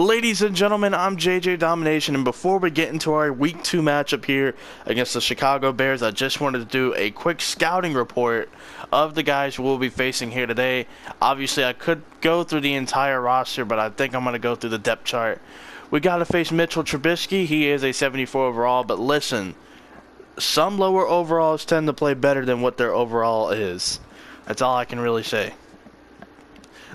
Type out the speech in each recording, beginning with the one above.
Ladies and gentlemen, I'm JJ Domination, and before we get into our Week 2 matchup here against the Chicago Bears, I just wanted to do a quick scouting report of the guys we'll be facing here today. Obviously, I could go through the entire roster, but I think I'm going to go through the depth chart. We got to face Mitchell Trubisky. He is a 74 overall, but listen, some lower overalls tend to play better than what their overall is. That's all I can really say.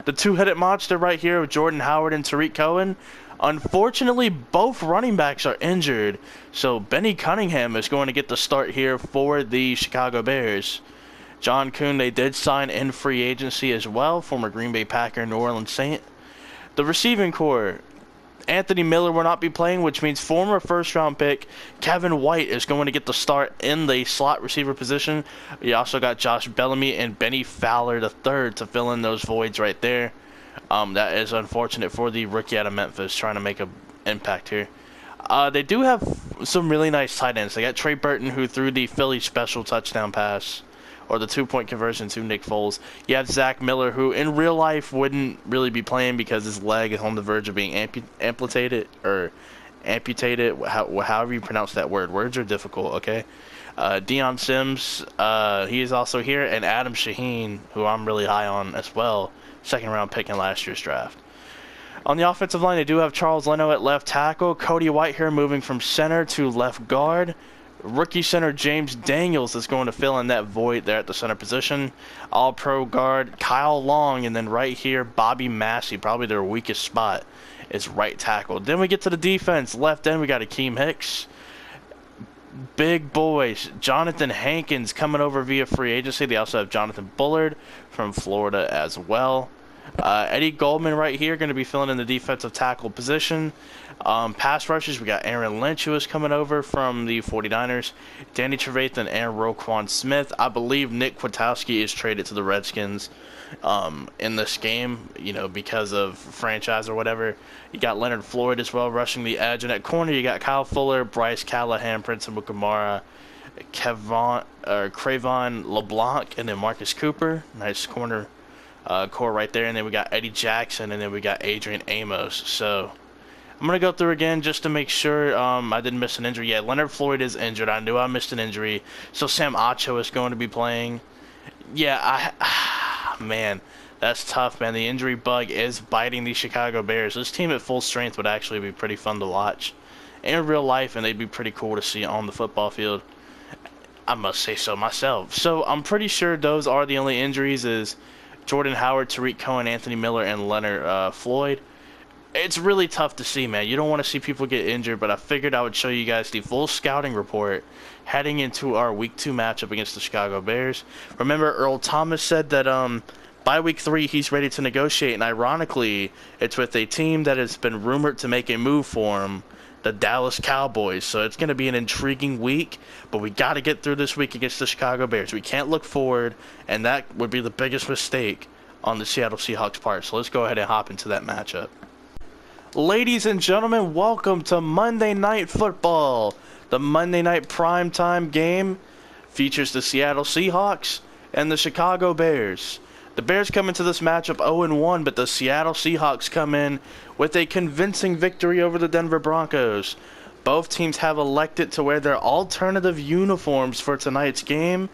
The two-headed monster right here with Jordan Howard and Tariq Cohen. Unfortunately, both running backs are injured, so Benny Cunningham is going to get the start here for the Chicago Bears. John Kuhn, they did sign in free agency as well, former Green Bay Packer, New Orleans Saint. The receiving core, Anthony Miller will not be playing, which means former first-round pick Kevin White is going to get the start in the slot receiver position. You also got Josh Bellamy and Benny Fowler III to fill in those voids right there. That is unfortunate for the rookie out of Memphis trying to make an impact here. They do have some really nice tight ends. They got Trey Burton, who threw the Philly special touchdown pass, or the two-point conversion to Nick Foles. You have Zach Miller, who in real life wouldn't really be playing because his leg is on the verge of being amputated, however you pronounce that word. Words are difficult, okay? Deion Sims, he is also here, and Adam Shaheen, who I'm really high on as well, second-round pick in last year's draft. On the offensive line, they do have Charles Leno at left tackle, Cody Whitehair moving from center to left guard. Rookie center James Daniels is going to fill in that void there at the center position. All-pro guard Kyle Long, and then right here Bobby Massey, probably their weakest spot, is right tackle. Then we get to the defense. Left end we got Akeem Hicks. Big boys, Jonathan Hankins coming over via free agency. They also have Jonathan Bullard from Florida as well. Eddie Goldman right here going to be filling in the defensive tackle position. Pass rushers, we got Aaron Lynch, who is coming over from the 49ers, Danny Trevathan, and Roquan Smith. I believe Nick Kwiatkowski is traded to the Redskins in this game, because of franchise or whatever. You got Leonard Floyd as well rushing the edge, and at corner you got Kyle Fuller, Bryce Callahan, Prince Mukamara, Cravon LeBlanc, and then Marcus Cooper. Nice corner core right there. And then we got Eddie Jackson, and then we got Adrian Amos. So I'm going to go through again just to make sure I didn't miss an injury. Yeah, Leonard Floyd is injured. I knew I missed an injury. So Sam Acho is going to be playing. Yeah, man, that's tough, man. The injury bug is biting the Chicago Bears. This team at full strength would actually be pretty fun to watch in real life, and they'd be pretty cool to see on the football field. I must say so myself. So I'm pretty sure those are the only injuries is Jordan Howard, Tariq Cohen, Anthony Miller, and Leonard Floyd. It's really tough to see, man. You don't want to see people get injured, but I figured I would show you guys the full scouting report heading into our Week 2 matchup against the Chicago Bears. Remember, Earl Thomas said that by Week 3 he's ready to negotiate, and ironically, it's with a team that has been rumored to make a move for him, the Dallas Cowboys. So it's going to be an intriguing week, but we got to get through this week against the Chicago Bears. We can't look forward, and that would be the biggest mistake on the Seattle Seahawks' part. So let's go ahead and hop into that matchup. Ladies and gentlemen, welcome to Monday Night Football. The Monday Night Primetime game features the Seattle Seahawks and the Chicago Bears. The Bears come into this matchup 0-1, but the Seattle Seahawks come in with a convincing victory over the Denver Broncos. Both teams have elected to wear their alternative uniforms for tonight's game.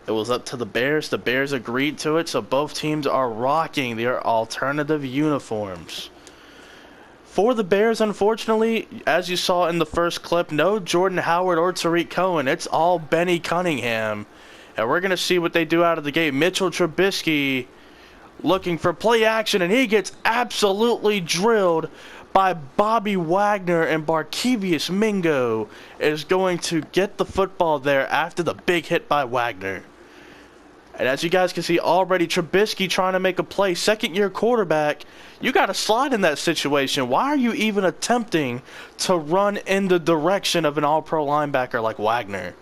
It was up to the Bears. The Bears agreed to it, so both teams are rocking their alternative uniforms. For the Bears, unfortunately, as you saw in the first clip, no Jordan Howard or Tariq Cohen. It's all Benny Cunningham. And we're going to see what they do out of the gate. Mitchell Trubisky looking for play action, and he gets absolutely drilled by Bobby Wagner, and Barkevious Mingo is going to get the football there after the big hit by Wagner. And as you guys can see already, Trubisky trying to make a play. Second-year quarterback, you got to slide in that situation. Why are you even attempting to run in the direction of an all-pro linebacker like Wagner?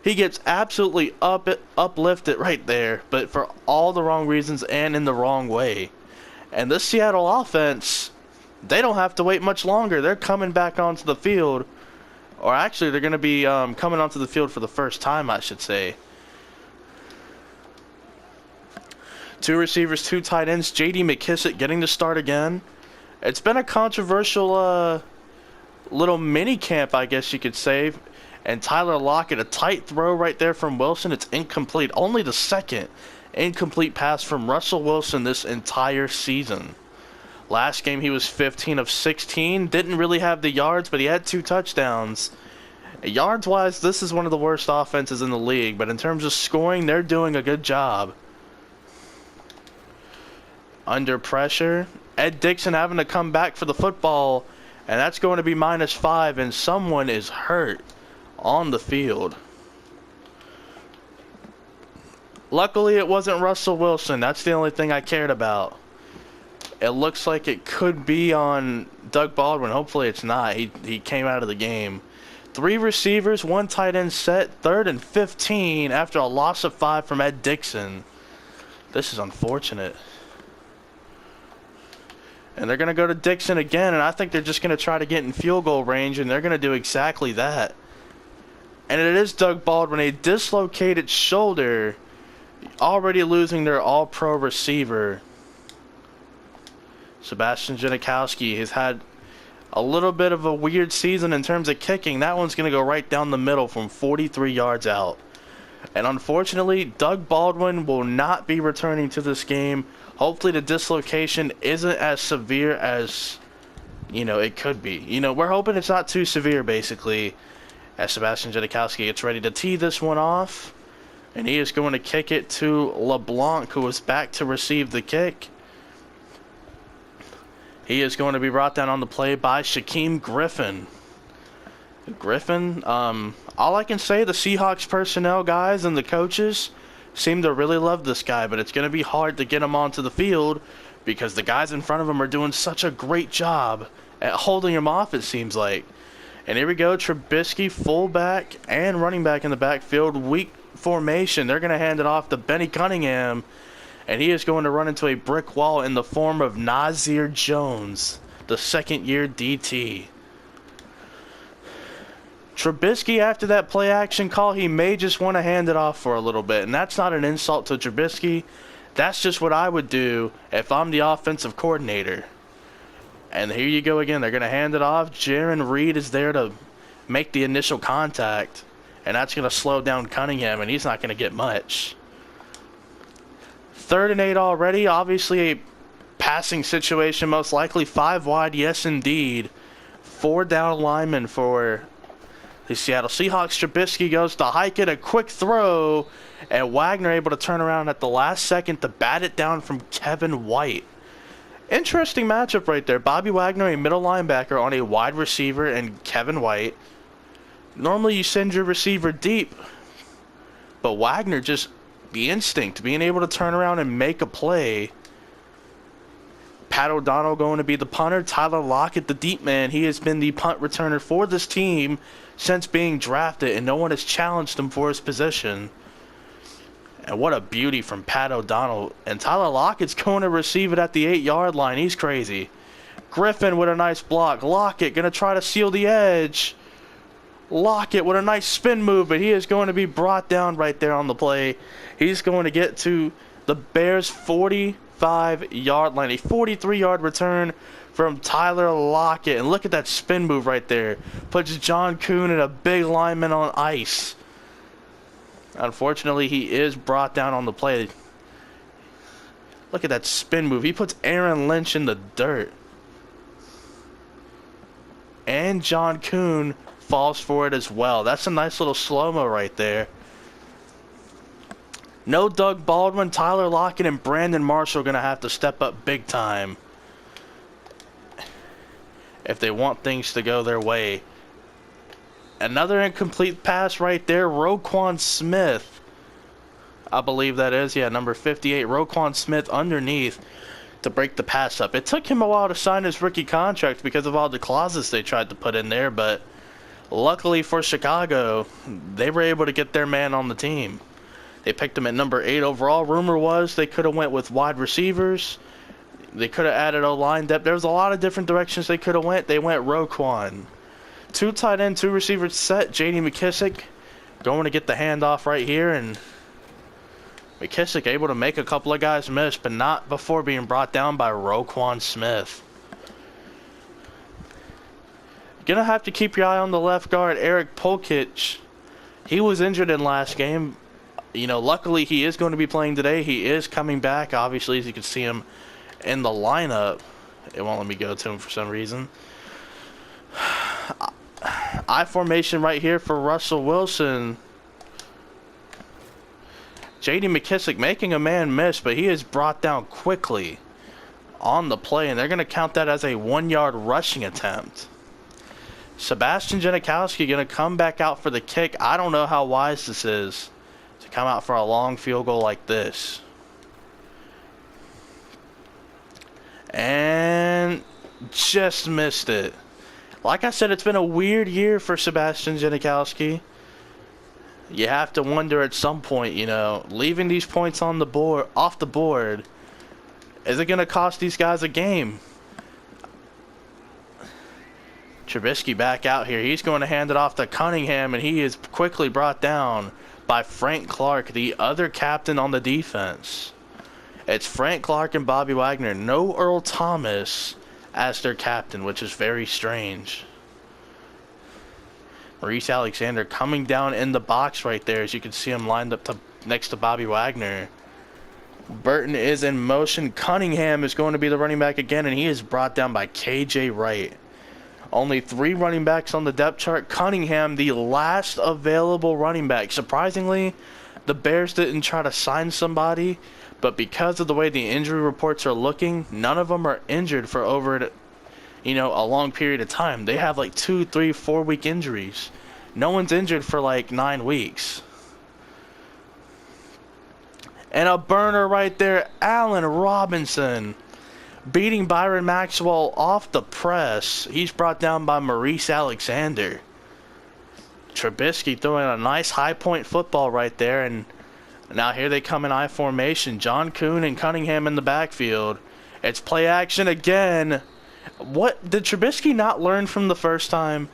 He gets absolutely uplifted right there, but for all the wrong reasons and in the wrong way. And this Seattle offense, they don't have to wait much longer. They're coming back onto the field. Or actually, they're going to be coming onto the field for the first time, I should say. Two receivers, two tight ends. J.D. McKissic getting to start again. It's been a controversial little mini camp, I guess you could say. And Tyler Lockett, a tight throw right there from Wilson. It's incomplete. Only the second incomplete pass from Russell Wilson this entire season. Last game he was 15 of 16. Didn't really have the yards, but he had 2 touchdowns. Yards-wise, this is one of the worst offenses in the league. But in terms of scoring, they're doing a good job. Under pressure. Ed Dixon having to come back for the football. And that's going to be -5. And someone is hurt on the field. Luckily, it wasn't Russell Wilson. That's the only thing I cared about. It looks like it could be on Doug Baldwin. Hopefully it's not. He came out of the game. 3 receivers, 1 tight end set. 3rd and 15 after a loss of 5 from Ed Dixon. This is unfortunate. And they're going to go to Dixon again, and I think they're just going to try to get in field goal range, and they're going to do exactly that. And it is Doug Baldwin, a dislocated shoulder, already losing their all-pro receiver. Sebastian Janikowski has had a little bit of a weird season in terms of kicking. That one's going to go right down the middle from 43 yards out. And unfortunately, Doug Baldwin will not be returning to this game. Hopefully the dislocation isn't as severe as, it could be. We're hoping it's not too severe, basically, as Sebastian Janikowski gets ready to tee this one off. And he is going to kick it to LeBlanc, who is back to receive the kick. He is going to be brought down on the play by Shaquem Griffin. Griffin, all I can say, the Seahawks personnel guys and the coaches seem to really love this guy, but it's going to be hard to get him onto the field because the guys in front of him are doing such a great job at holding him off, it seems like. And here we go, Trubisky, fullback and running back in the backfield, weak formation. They're going to hand it off to Benny Cunningham, and he is going to run into a brick wall in the form of Nazir Jones, the second-year DT. Trubisky, after that play action call, he may just want to hand it off for a little bit. And that's not an insult to Trubisky. That's just what I would do if I'm the offensive coordinator. And here you go again. They're going to hand it off. Jaron Reed is there to make the initial contact. And that's going to slow down Cunningham, and he's not going to get much. 3rd and 8 already. Obviously a passing situation, most likely 5 wide. Yes, indeed. 4 down linemen for the Seattle Seahawks. Trubisky goes to hike it, a quick throw, and Wagner able to turn around at the last second to bat it down from Kevin White. Interesting matchup right there. Bobby Wagner, a middle linebacker, on a wide receiver, and Kevin White. Normally you send your receiver deep, but Wagner just the instinct, being able to turn around and make a play. Pat O'Donnell going to be the punter. Tyler Lockett, the deep man. He has been the punt returner for this team since being drafted, and no one has challenged him for his position. And what a beauty from Pat O'Donnell. And Tyler Lockett's going to receive it at the 8-yard line. He's crazy. Griffin with a nice block. Lockett going to try to seal the edge. Lockett with a nice spin move, but he is going to be brought down right there on the play. He's going to get to the Bears' 45-yard line. A 43-yard return from Tyler Lockett. And look at that spin move right there. Puts John Kuhn and a big lineman on ice. Unfortunately, he is brought down on the play. Look at that spin move. He puts Aaron Lynch in the dirt. And John Kuhn falls for it as well. That's a nice little slow-mo right there. No Doug Baldwin. Tyler Lockett and Brandon Marshall are going to have to step up big time if they want things to go their way. Another incomplete pass right there. Roquan Smith, I believe that is. Yeah, number 58. Roquan Smith underneath to break the pass up. It took him a while to sign his rookie contract because of all the clauses they tried to put in there, but luckily for Chicago, they were able to get their man on the team. They picked him at number 8 overall. Rumor was they could have went with wide receivers. They could have added O-line depth. There was a lot of different directions they could have went. They went Roquan. 2 tight end, 2 receivers set. J.D. McKissick going to get the handoff right here, and McKissick able to make a couple of guys miss, but not before being brought down by Roquan Smith. Gonna have to keep your eye on the left guard, Eric Polkic. He was injured in last game. You know, luckily he is going to be playing today. He is coming back, obviously, as you can see him in the lineup. It won't let me go to him for some reason. I formation right here for Russell Wilson. J.D. McKissick making a man miss, but he is brought down quickly on the play, and they're going to count that as a 1-yard rushing attempt. Sebastian Janikowski going to come back out for the kick. I don't know how wise this is to come out for a long field goal like this. And just missed it. Like I said, it's been a weird year for Sebastian Janikowski. You have to wonder at some point, you know, leaving these points on the board, off the board, is it going to cost these guys a game? Trubisky back out here. He's going to hand it off to Cunningham, and he is quickly brought down by Frank Clark, the other captain on the defense. It's Frank Clark and Bobby Wagner. No Earl Thomas as their captain, which is very strange. Maurice Alexander coming down in the box right there, as you can see him lined up next to Bobby Wagner. Burton is in motion. Cunningham is going to be the running back again, and he is brought down by KJ Wright. Only 3 running backs on the depth chart. Cunningham, the last available running back. Surprisingly, the Bears didn't try to sign somebody, but because of the way the injury reports are looking, none of them are injured for over, you know, a long period of time. They have like 2, 3, 4 week injuries. No one's injured for like 9 weeks. And a burner right there, Allen Robinson beating Byron Maxwell off the press. He's brought down by Maurice Alexander. Trubisky throwing a nice high point football right there, and now here they come in I formation. John Kuhn and Cunningham in the backfield. It's play action again. What did Trubisky not learn from the first time?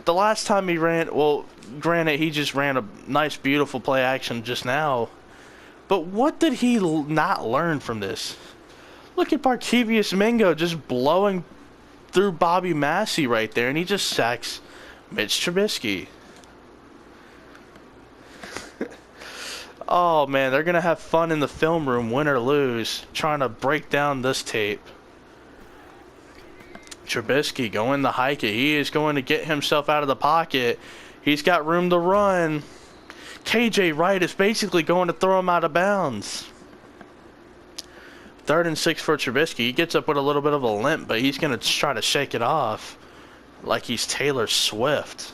The last time he ran, well, granted, he just ran a nice, beautiful play action just now. But what did he not learn from this? Look at Barkevius Mingo just blowing through Bobby Massey right there, and he just sacks Mitch Trubisky. Oh, man, they're going to have fun in the film room, win or lose, trying to break down this tape. Trubisky going to hike it. He is going to get himself out of the pocket. He's got room to run. KJ Wright is basically going to throw him out of bounds. 3rd and 6 for Trubisky. He gets up with a little bit of a limp, but he's going to try to shake it off like he's Taylor Swift.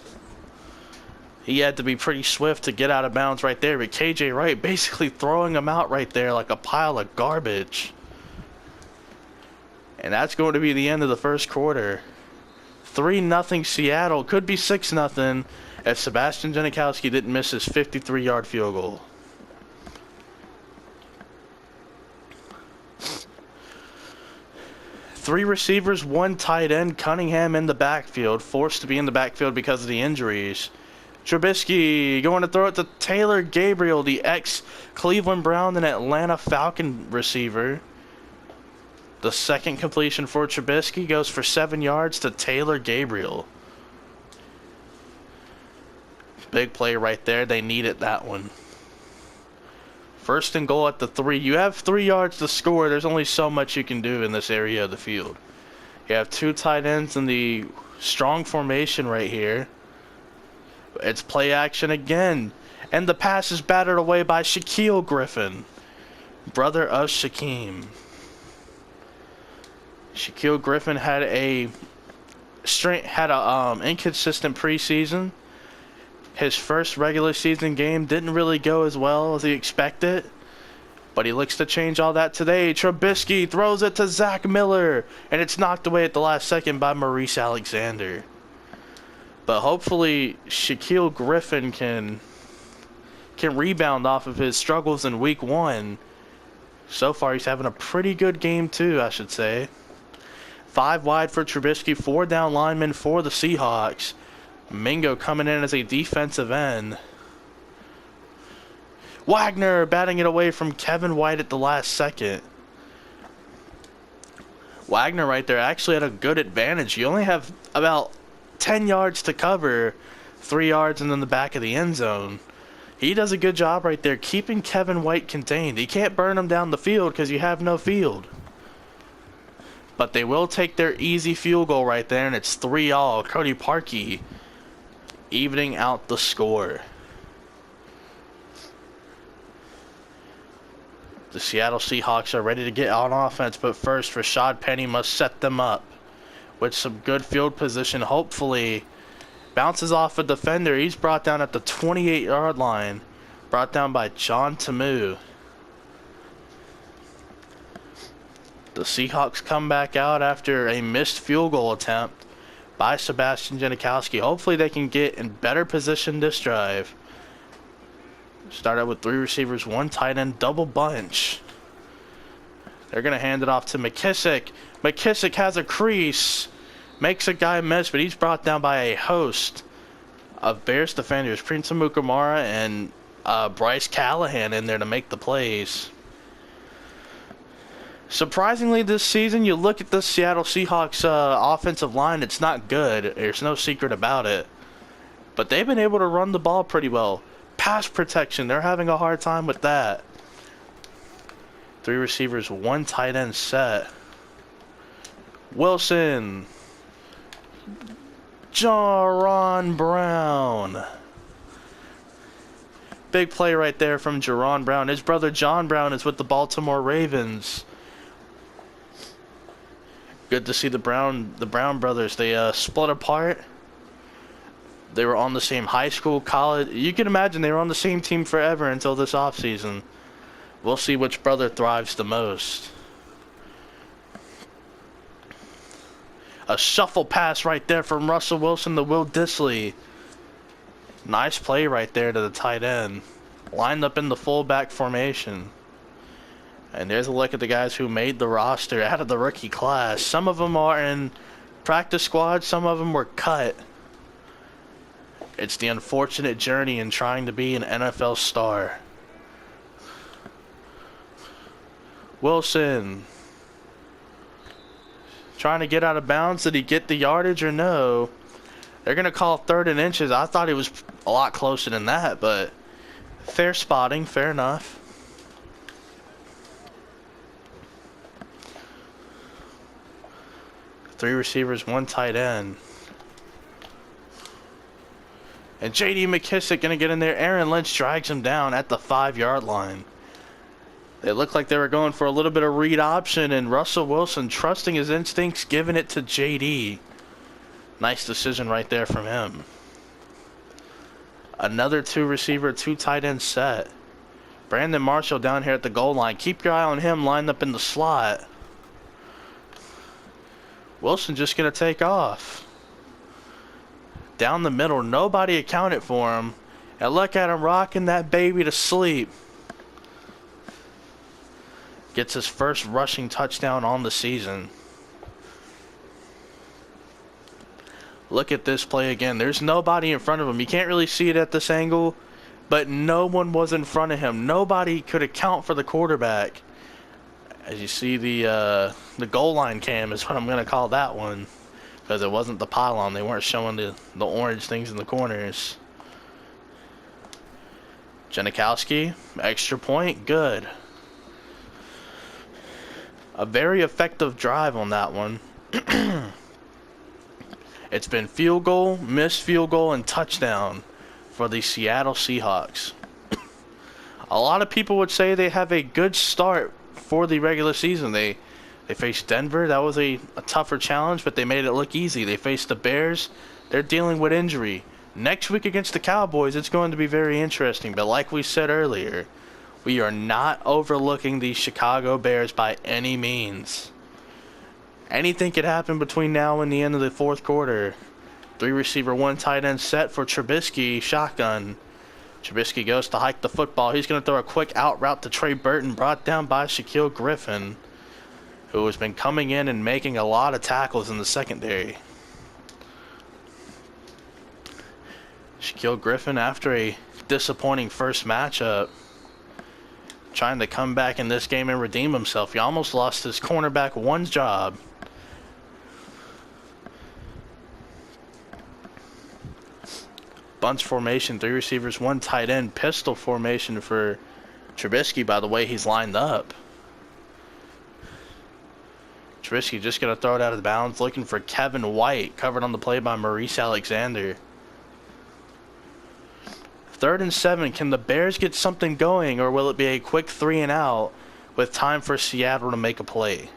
He had to be pretty swift to get out of bounds right there, but KJ Wright basically throwing him out right there like a pile of garbage. And that's going to be the end of the first quarter. 3-0 Seattle. Could be 6-0 if Sebastian Janikowski didn't miss his 53-yard field goal. Three receivers, 1 tight end. Cunningham in the backfield, forced to be in the backfield because of the injuries. Trubisky going to throw it to Taylor Gabriel, the ex-Cleveland Brown and Atlanta Falcon receiver. The second completion for Trubisky goes for 7 yards to Taylor Gabriel. Big play right there. They needed that one. 1st and goal at the 3. You have 3 yards to score. There's only so much you can do in this area of the field. You have 2 tight ends in the strong formation right here. It's play action again. And the pass is battered away by Shaquille Griffin, brother of Shaquem. Shaquille Griffin had a inconsistent preseason. His first regular season game didn't really go as well as he expected, but he looks to change all that today. Trubisky throws it to Zach Miller, and it's knocked away at the last second by Maurice Alexander. But hopefully Shaquille Griffin can rebound off of his struggles in week 1. So far he's having a pretty good game too, I should say. 5 wide for Trubisky, 4 down linemen for the Seahawks. Mingo coming in as a defensive end. Wagner batting it away from Kevin White at the last second. Wagner right there actually had a good advantage. You only have about 10 yards to cover, 3 yards and then the back of the end zone. He does a good job right there keeping Kevin White contained. He can't burn him down the field because you have no field. But they will take their easy field goal right there, and it's 3-all. Cody Parkey evening out the score. The Seattle Seahawks are ready to get on offense, but first Rashad Penny must set them up with some good field position. Hopefully bounces off a defender. He's brought down at the 28-yard line. Brought down by John Tamu. The Seahawks come back out after a missed field goal attempt by Sebastian Janikowski. Hopefully they can get in better position this drive. Start out with 3 receivers, 1 tight end, double bunch. They're going to hand it off to McKissick. McKissick has a crease. Makes a guy miss, but he's brought down by a host of Bears defenders. Prince Amukamara and Bryce Callahan in there to make the plays. Surprisingly this season, you look at the Seattle Seahawks offensive line, it's not good. There's no secret about it. But they've been able to run the ball pretty well. Pass protection, they're having a hard time with that. 3 receivers, 1 tight end set. Wilson. Jaron Brown. Big play right there from Jaron Brown. His brother John Brown is with the Baltimore Ravens. Good to see the Brown brothers. They split apart. They were on the same high school, college. You can imagine they were on the same team forever until this offseason. We'll see which brother thrives the most. A shuffle pass right there from Russell Wilson to Will Dissly. Nice play right there to the tight end. Lined up in the fullback formation. And there's a look at the guys who made the roster out of the rookie class. Some of them are in practice squad. Some of them were cut. It's the unfortunate journey in trying to be an NFL star. Wilson. Trying to get out of bounds. Did he get the yardage or no? They're going to call 3rd and inches. I thought it was a lot closer than that, but fair spotting. Fair enough. Three receivers, 1 tight end. And J.D. McKissick going to get in there. Aaron Lynch drags him down at the 5-yard line. It looked like they were going for a little bit of read option, and Russell Wilson, trusting his instincts, giving it to J.D. Nice decision right there from him. Another 2 receiver, 2 tight end set. Brandon Marshall down here at the goal line. Keep your eye on him lined up in the slot. Wilson just going to take off. Down the middle, nobody accounted for him. And look at him rocking that baby to sleep. Gets his first rushing touchdown on the season. Look at this play again. There's nobody in front of him. You can't really see it at this angle, but no one was in front of him. Nobody could account for the quarterback. As you see, the goal line cam is what I'm going to call that one, because it wasn't the pylon. They weren't showing the orange things in the corners. Janikowski, extra point, good. A very effective drive on that one. It's been field goal, missed field goal, and touchdown for the Seattle Seahawks. A lot of people would say they have a good start for the regular season. They faced Denver. That was a tougher challenge, but they made it look easy. They faced the Bears. They're dealing with injury. Next week against the Cowboys, it's going to be very interesting. But like we said earlier, we are not overlooking the Chicago Bears by any means. Anything could happen between now and the end of the fourth quarter. 3 receiver, 1 tight end set for Trubisky. Shotgun. Trubisky goes to hike the football. He's going to throw a quick out route to Trey Burton, brought down by Shaquille Griffin, who has been coming in and making a lot of tackles in the secondary. Shaquille Griffin, after a disappointing first matchup, trying to come back in this game and redeem himself. He almost lost his cornerback 1's job. Bunch formation, 3 receivers, 1 tight end, pistol formation for Trubisky by the way he's lined up. Trubisky just going to throw it out of the bounds, looking for Kevin White, covered on the play by Maurice Alexander. 3rd and 7. Can the Bears get something going, or will it be a quick 3 and out with time for Seattle to make a play?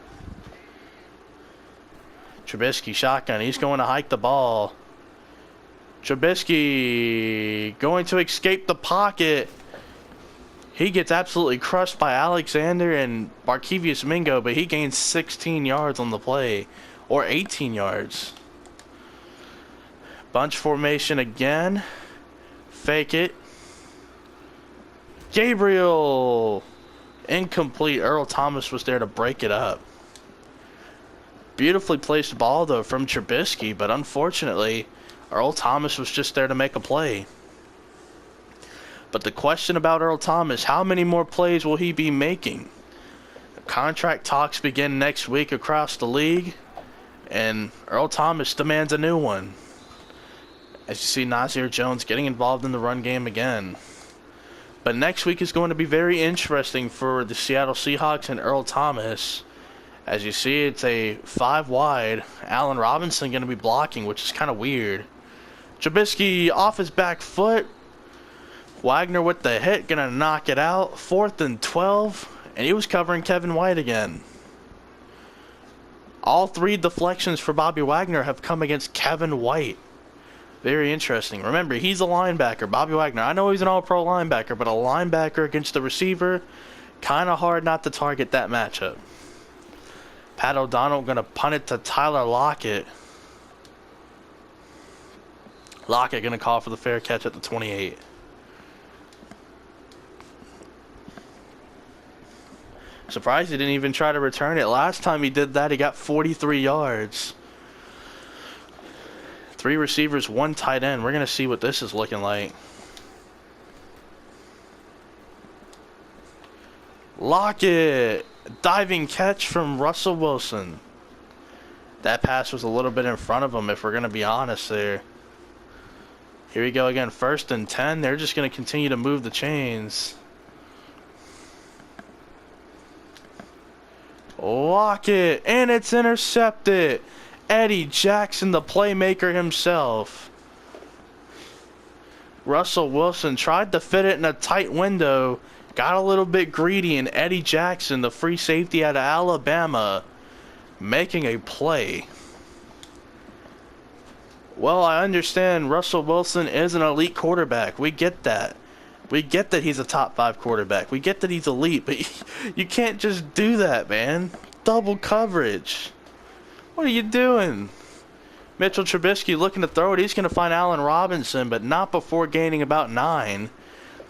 Trubisky shotgun. He's going to hike the ball. Trubisky going to escape the pocket. He gets absolutely crushed by Alexander and Barkevius Mingo, but he gains 16 yards on the play, or 18 yards. Bunch formation again. Fake it. Gabriel. Incomplete. Earl Thomas was there to break it up. Beautifully placed ball, though, from Trubisky, but unfortunately, Earl Thomas was just there to make a play. But the question about Earl Thomas, how many more plays will he be making? Contract talks begin next week across the league, and Earl Thomas demands a new one. As you see, Nasir Jones getting involved in the run game again. But next week is going to be very interesting for the Seattle Seahawks and Earl Thomas. As you see, it's a 5 wide. Allen Robinson going to be blocking, which is kind of weird. Trubisky off his back foot. Wagner with the hit, going to knock it out. 4th and 12, and he was covering Kevin White again. All 3 deflections for Bobby Wagner have come against Kevin White. Very interesting. Remember, he's a linebacker, Bobby Wagner. I know he's an all-pro linebacker, but a linebacker against the receiver, kind of hard not to target that matchup. Pat O'Donnell going to punt it to Tyler Lockett. Lockett going to call for the fair catch at the 28. Surprised he didn't even try to return it. Last time he did that, he got 43 yards. 3 receivers, 1 tight end. We're going to see what this is looking like. Lockett. Diving catch from Russell Wilson. That pass was a little bit in front of him, if we're going to be honest there. Here we go again. 1st and 10. They're just going to continue to move the chains. Lockett. And it's intercepted. Eddie Jackson, the playmaker himself. Russell Wilson tried to fit it in a tight window. Got a little bit greedy, and Eddie Jackson, the free safety out of Alabama, making a play. Well, I understand Russell Wilson is an elite quarterback. We get that. We get that he's a top 5 quarterback. We get that he's elite, but you can't just do that, man. Double coverage. What are you doing? Mitchell Trubisky looking to throw it. He's going to find Allen Robinson, but not before gaining about 9.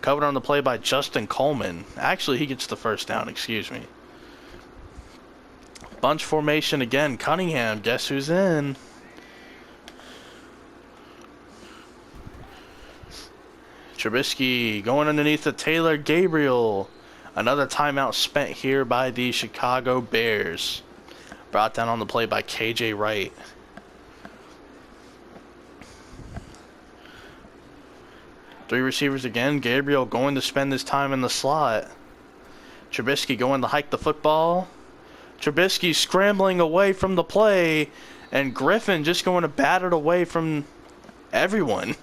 Covered on the play by Justin Coleman. Actually, he gets the first down, excuse me. Bunch formation again. Cunningham, guess who's in? Trubisky going underneath the Taylor Gabriel. Another timeout spent here by the Chicago Bears. Brought down on the play by KJ Wright. Three receivers again. Gabriel going to spend his time in the slot. Trubisky going to hike the football. Trubisky scrambling away from the play. And Griffin just going to bat it away from everyone.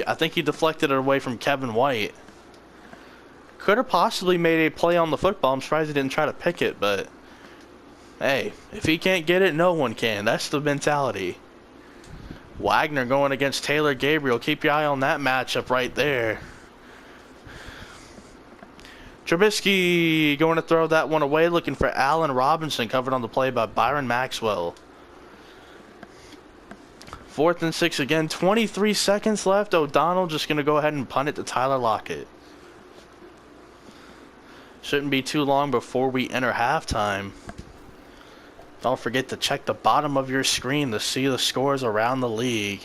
I think he deflected it away from Kevin White. Could have possibly made a play on the football. I'm surprised he didn't try to pick it, but hey, if he can't get it, no one can. That's the mentality. Wagner going against Taylor Gabriel. Keep your eye on that matchup right there. Trubisky going to throw that one away, looking for Allen Robinson, covered on the play by Byron Maxwell. 4th and 6 again. 23 seconds left. O'Donnell just going to go ahead and punt it to Tyler Lockett. Shouldn't be too long before we enter halftime. Don't forget to check the bottom of your screen to see the scores around the league.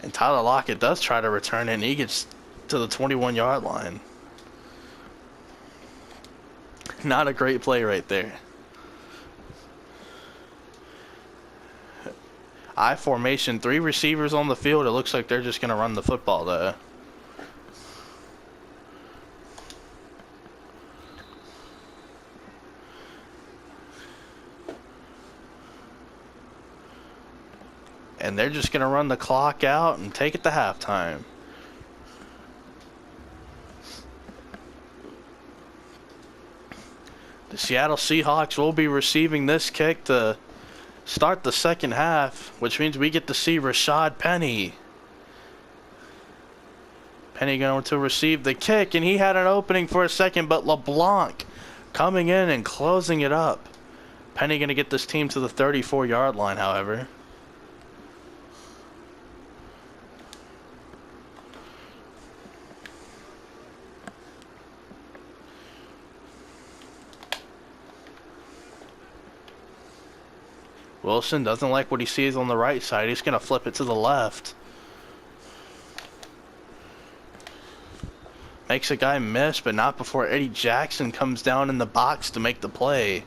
And Tyler Lockett does try to return it, and he gets to the 21-yard line. Not a great play right there. I formation, 3 receivers on the field. It looks like they're just going to run the football though. And they're just going to run the clock out and take it to halftime. The Seattle Seahawks will be receiving this kick to start the second half, which means we get to see Rashad Penny. Penny going to receive the kick, and he had an opening for a second, but LeBlanc coming in and closing it up. Penny going to get this team to the 34-yard line, however. Wilson doesn't like what he sees on the right side. He's going to flip it to the left. Makes a guy miss, but not before Eddie Jackson comes down in the box to make the play.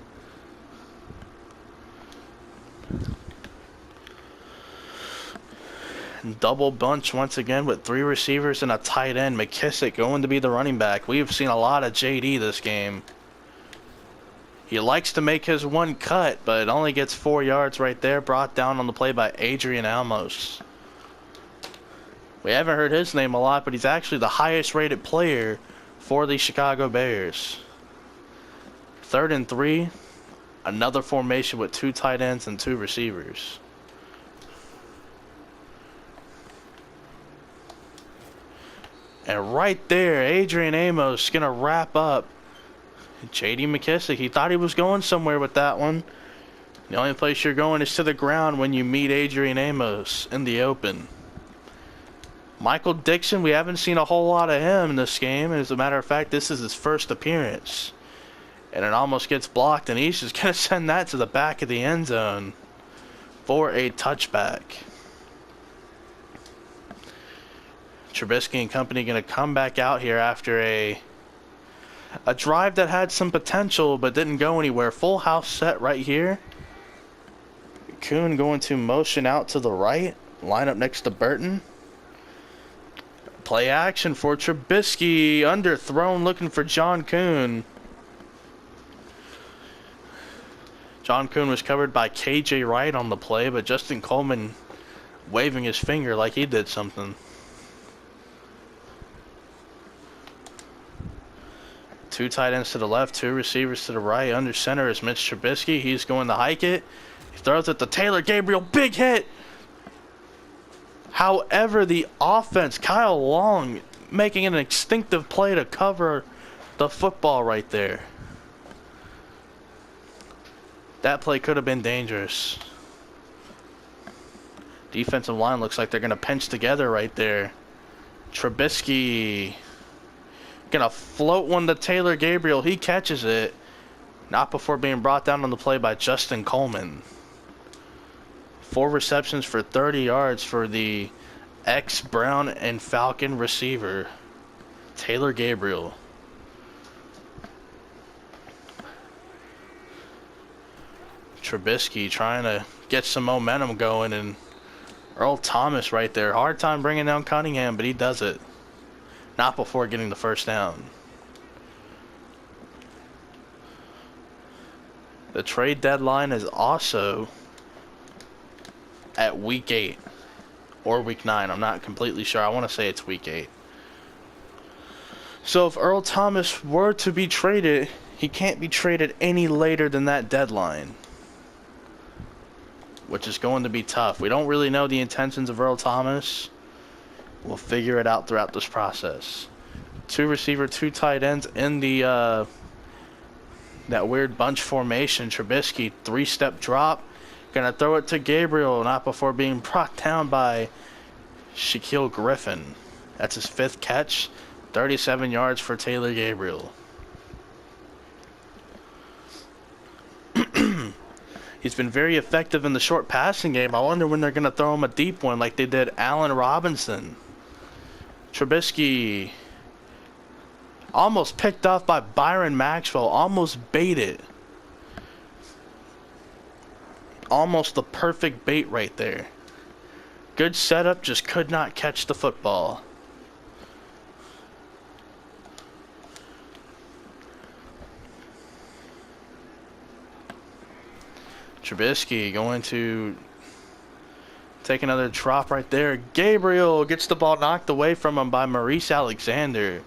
Double bunch once again with 3 receivers and a tight end. McKissick going to be the running back. We've seen a lot of JD this game. He likes to make his one cut, but it only gets 4 yards right there, brought down on the play by Adrian Amos. We haven't heard his name a lot, but he's actually the highest rated player for the Chicago Bears. 3rd and 3, another formation with 2 tight ends and 2 receivers. And right there, Adrian Amos is going to wrap up J.D. McKissick. He thought he was going somewhere with that one. The only place you're going is to the ground when you meet Adrian Amos in the open. Michael Dixon, we haven't seen a whole lot of him in this game. As a matter of fact, this is his first appearance. And it almost gets blocked, and he's just going to send that to the back of the end zone for a touchback. Trubisky and company going to come back out here after a drive that had some potential but didn't go anywhere. Full house set right here. Kuhn going to motion out to the right. Line up next to Burton. Play action for Trubisky. Underthrown, looking for John Kuhn. John Kuhn was covered by KJ Wright on the play, but Justin Coleman waving his finger like he did something. 2 tight ends to the left, 2 receivers to the right. Under center is Mitch Trubisky. He's going to hike it. He throws it to Taylor Gabriel. Big hit. However, the offense, Kyle Long making an instinctive play to cover the football right there. That play could have been dangerous. Defensive line looks like they're going to pinch together right there. Trubisky gonna float one to Taylor Gabriel. He catches it. Not before being brought down on the play by Justin Coleman. 4 receptions for 30 yards for the ex-Brown and Falcon receiver, Taylor Gabriel. Trubisky trying to get some momentum going, and Earl Thomas right there. Hard time bringing down Cunningham, but he does it. Not before getting the first down. The trade deadline is also at week 8 or week 9. I'm not completely sure. I want to say it's week 8. So if Earl Thomas were to be traded, he can't be traded any later than that deadline, which is going to be tough. We don't really know the intentions of Earl Thomas. We'll figure it out throughout this process. 2 receiver, 2 tight ends in the that weird bunch formation. Trubisky, 3-step drop. Gonna throw it to Gabriel, not before being brought down by Shaquille Griffin. That's his 5th catch. 37 yards for Taylor Gabriel. He's been very effective in the short passing game. I wonder when they're going to throw him a deep one like they did Allen Robinson. Trubisky almost picked off by Byron Maxwell. Almost baited. Almost the perfect bait right there. Good setup, just could not catch the football. Trubisky going to take another drop right there. Gabriel gets the ball knocked away from him by Maurice Alexander.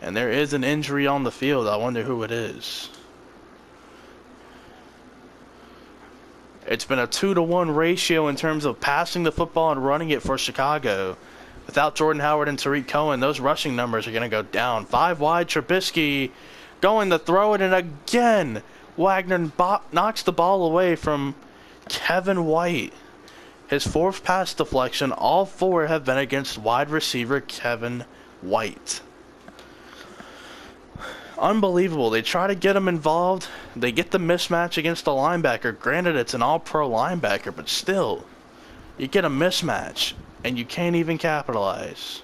And there is an injury on the field. I wonder who it is. It's been a 2-to-1 ratio in terms of passing the football and running it for Chicago. Without Jordan Howard and Tariq Cohen, those rushing numbers are going to go down. 5 wide, Trubisky going to throw it, and again, Wagner knocks the ball away from Kevin White. His 4th pass deflection, all 4 have been against wide receiver Kevin White. Unbelievable. They try to get him involved. They get the mismatch against the linebacker. Granted, it's an all-pro linebacker, but still, you get a mismatch, and you can't even capitalize.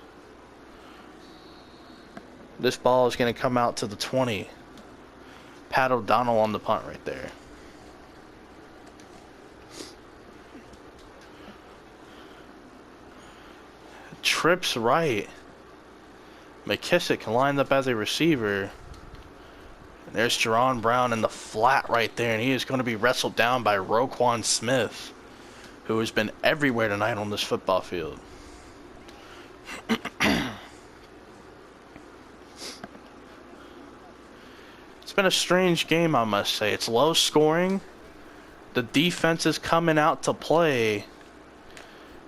This ball is going to come out to the 20. Pat O'Donnell on the punt right there. Trips right. McKissick lined up as a receiver. There's Jerron Brown in the flat right there, and he is going to be wrestled down by Roquan Smith, who has been everywhere tonight on this football field. It's been a strange game, I must say. It's low scoring. The defense is coming out to play.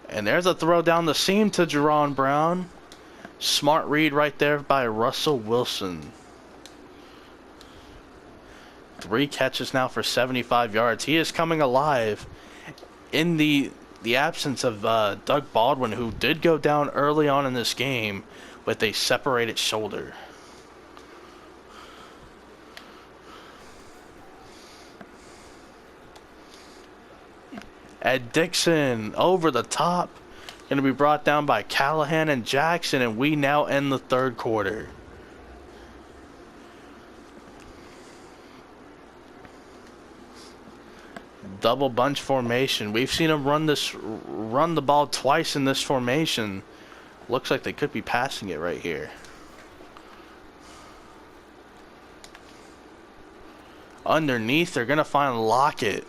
And there's a throw down the seam to Jerron Brown. Smart read right there by Russell Wilson. 3 catches now for 75 yards. He is coming alive in the absence of Doug Baldwin, who did go down early on in this game with a separated shoulder. Ed Dixon over the top. Going to be brought down by Callahan and Jackson, and we now end the 3rd quarter. Double bunch formation. We've seen them run the ball twice in this formation. Looks like they could be passing it right here. Underneath, they're going to find Lockett.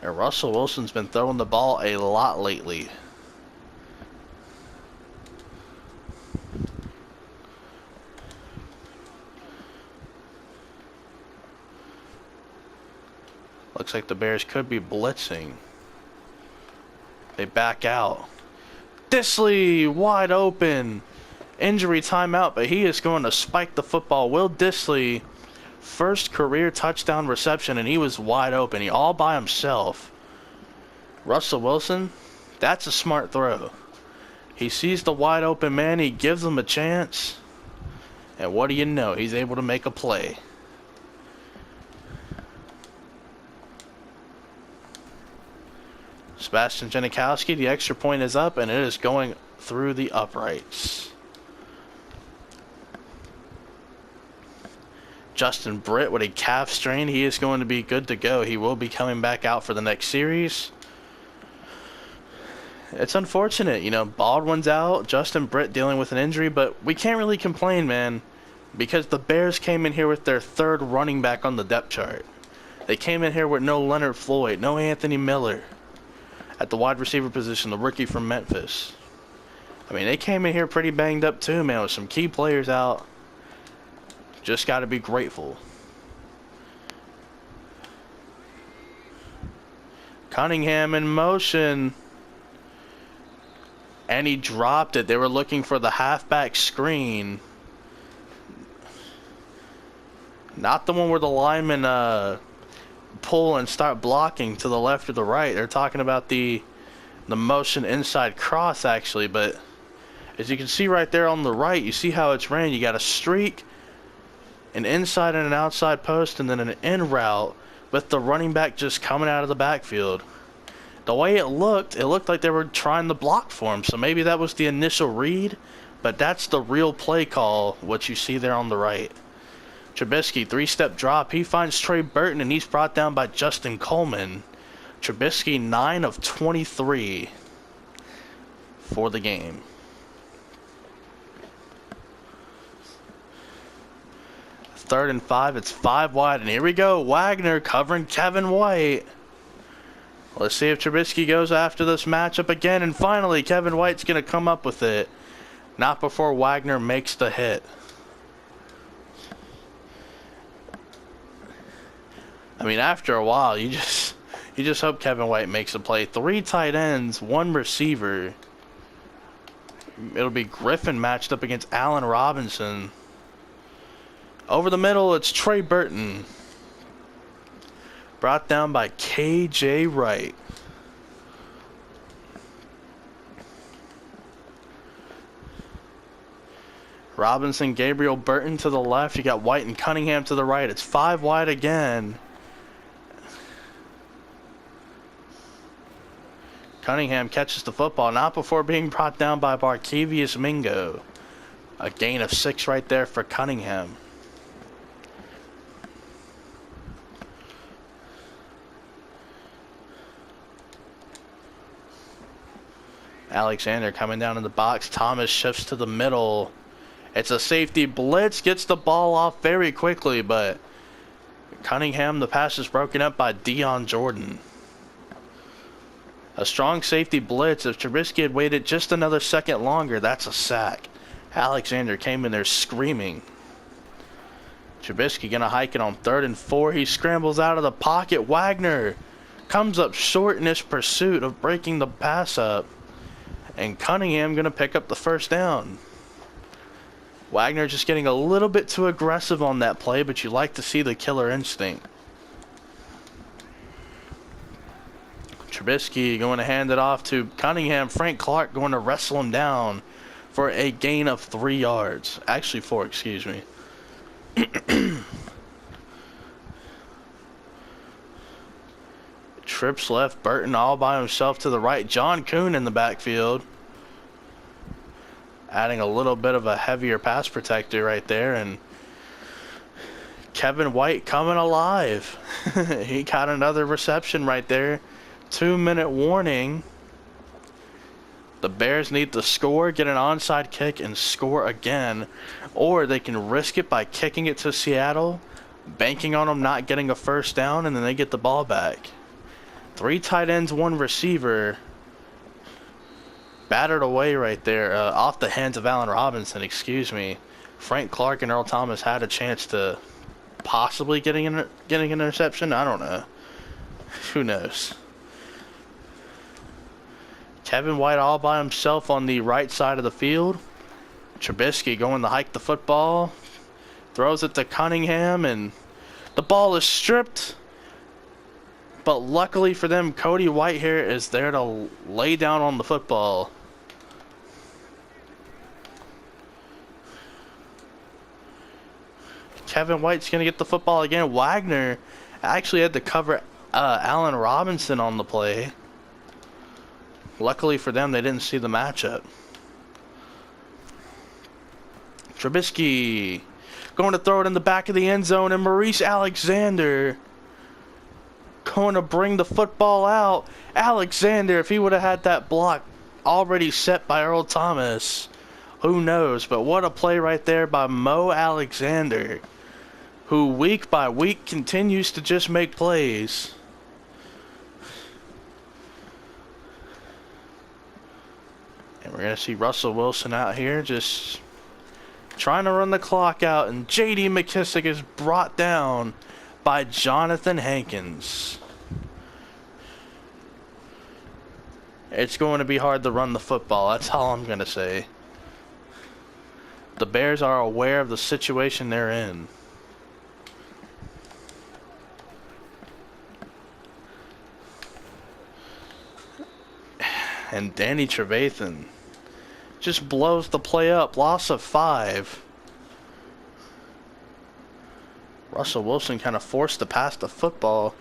And Russell Wilson's been throwing the ball a lot lately. Looks like the Bears could be blitzing. They back out. Dissly wide open. Injury timeout, but he is going to spike the football. Will Dissly, first career touchdown reception, and he was wide open. He all by himself. Russell Wilson, that's a smart throw. He sees the wide open man. He gives him a chance. And what do you know? He's able to make a play. Sebastian Janikowski, the extra point is up, and it is going through the uprights. Justin Britt with a calf strain. He is going to be good to go. He will be coming back out for the next series. It's unfortunate, you know, Baldwin's out, Justin Britt dealing with an injury, but we can't really complain, man, because the Bears came in here with their 3rd running back on the depth chart. They came in here with no Leonard Floyd, no Anthony Miller. At the wide receiver position, the rookie from Memphis. I mean, they came in here pretty banged up too, man, with some key players out. Just got to be grateful. Cunningham in motion. And he dropped it. They were looking for the halfback screen. Not the one where the linemen pull and start blocking to the left or the right. They're talking about the motion inside cross, actually. But as you can see right there on the right, you see how it's ran. You got a streak, an inside and an outside post, and then an in route with the running back just coming out of the backfield. The way it looked like they were trying to block for him. So maybe that was the initial read, but that's the real play call, what you see there on the right. Trubisky, 3-step drop. He finds Trey Burton, and he's brought down by Justin Coleman. Trubisky, 9 of 23. for the game. Third and 5, it's 5 wide, and here we go. Wagner covering Kevin White. Let's see if Trubisky goes after this matchup again, and finally Kevin White's going to come up with it. Not before Wagner makes the hit. I mean, after a while, you just hope Kevin White makes a play. 3 tight ends, 1 receiver. It'll be Griffin matched up against Allen Robinson. Over the middle, it's Trey Burton. Brought down by KJ Wright. Robinson, Gabriel, Burton to the left. You got White and Cunningham to the right. It's 5 wide again. Cunningham catches the football, not before being brought down by Barkevius Mingo. A gain of 6 right there for Cunningham. Alexander coming down in the box. Thomas shifts to the middle. It's a safety blitz. Gets the ball off very quickly, but Cunningham, the pass is broken up by Dion Jordan. A strong safety blitz. If Trubisky had waited just another second longer, that's a sack. Alexander came in there screaming. Trubisky gonna hike it on 3rd and 4. He scrambles out of the pocket. Wagner comes up short in his pursuit of breaking the pass up. And Cunningham going to pick up the first down. Wagner just getting a little bit too aggressive on that play, but you like to see the killer instinct. Trubisky going to hand it off to Cunningham. Frank Clark going to wrestle him down for a gain of 3 yards. Actually 4, excuse me. Trips left, Burton all by himself to the right. John Kuhn in the backfield. Adding a little bit of a heavier pass protector right there. And Kevin White coming alive. He got another reception right there. 2-minute warning. The Bears need to score, get an onside kick, and score again. Or they can risk it by kicking it to Seattle, banking on them not getting a first down, and then they get the ball back. 3 tight ends, 1 receiver. Battered away right there. Off the hands of Allen Robinson, excuse me. Frank Clark and Earl Thomas had a chance to possibly getting an interception. I don't know. Who knows? Kevin White all by himself on the right side of the field. Trubisky going to hike the football. Throws it to Cunningham, and the ball is stripped. But luckily for them, Cody Whitehair is there to lay down on the football. Kevin White's going to get the football again. Wagner actually had to cover Allen Robinson on the play. Luckily for them, they didn't see the matchup. Trubisky going to throw it in the back of the end zone, and Maurice Alexander going to bring the football out. Alexander, if he would have had that block already set by Earl Thomas, who knows? But what a play right there by Mo Alexander, who week by week continues to just make plays. And we're going to see Russell Wilson out here just trying to run the clock out, and J.D. McKissick is brought down by Jonathan Hankins. It's going to be hard to run the football. That's all I'm going to say. The Bears are aware of the situation they're in. And Danny Trevathan just blows the play up. Loss of 5. Russell Wilson kind of forced to pass the football.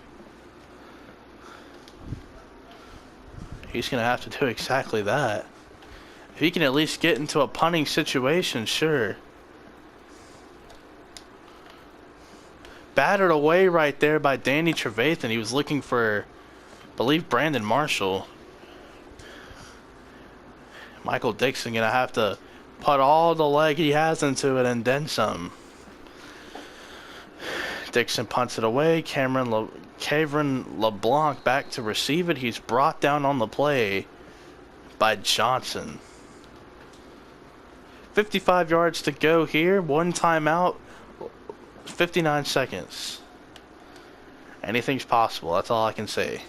He's going to have to do exactly that. If he can at least get into a punting situation, sure. Battered away right there by Danny Trevathan. He was looking for, I believe, Brandon Marshall. Michael Dixon gonna have to put all the leg he has into it and then some. Dixon punts it away. Kavron LeBlanc back to receive it. He's brought down on the play by Johnson. 55 yards to go here. One timeout. 59 seconds. Anything's possible. That's all I can say.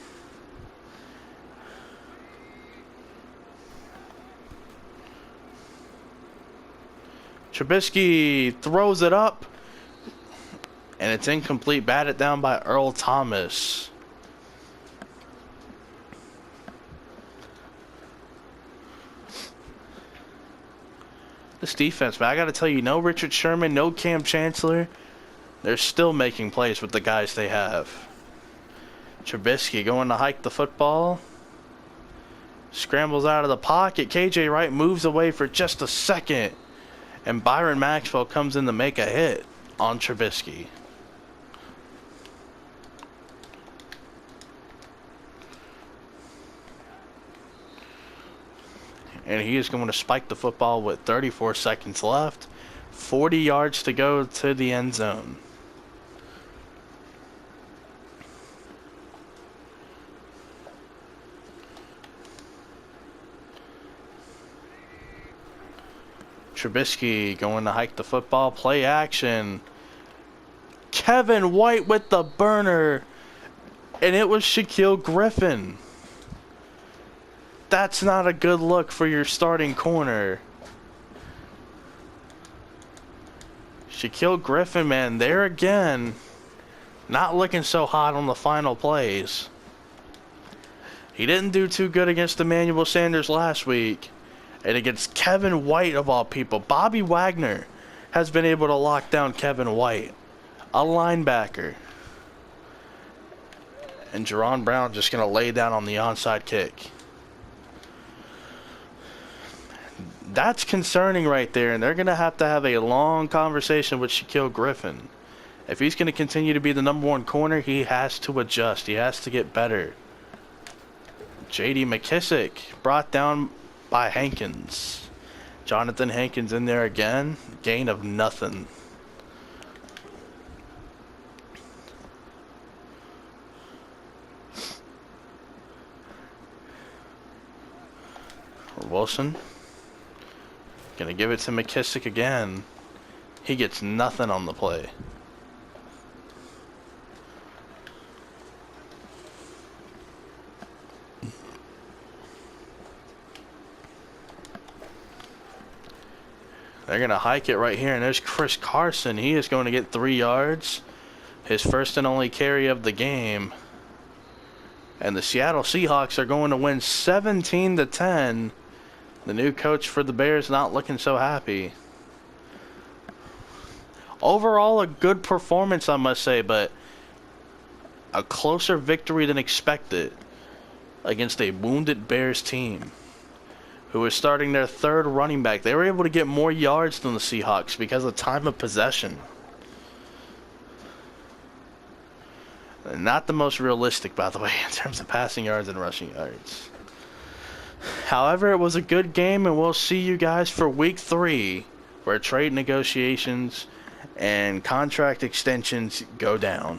Trubisky throws it up. And it's incomplete. Batted down by Earl Thomas. This defense, man, I got to tell you, no Richard Sherman, no Cam Chancellor. They're still making plays with the guys they have. Trubisky going to hike the football. Scrambles out of the pocket. KJ Wright moves away for just a second. And Byron Maxwell comes in to make a hit on Trubisky. And he is going to spike the football with 34 seconds left. 40 yards to go to the end zone. Trubisky going to hike the football. Play action. Kevin White with the burner. And it was Shaquille Griffin. That's not a good look for your starting corner. Shaquille Griffin, man, there again. Not looking so hot on the final plays. He didn't do too good against Emmanuel Sanders last week. And against Kevin White, of all people. Bobby Wagner has been able to lock down Kevin White. A linebacker. And Jerron Brown just going to lay down on the onside kick. That's concerning right there, and they're going to have a long conversation with Shaquille Griffin. If he's going to continue to be the number one corner, he has to adjust. He has to get better. J.D. McKissick brought down by Hankins. Jonathan Hankins in there again. Gain of nothing. Wilson. Gonna give it to McKissick again. He gets nothing on the play. They're gonna hike it right here, and there's Chris Carson. He is going to get 3 yards. His first and only carry of the game. And the Seattle Seahawks are going to win 17-10. The new coach for the Bears not looking so happy. Overall, a good performance, I must say, but a closer victory than expected against a wounded Bears team who is starting their third running back. They were able to get more yards than the Seahawks because of time of possession. Not the most realistic, by the way, in terms of passing yards and rushing yards. However, it was a good game, and we'll see you guys for week 3, where trade negotiations and contract extensions go down.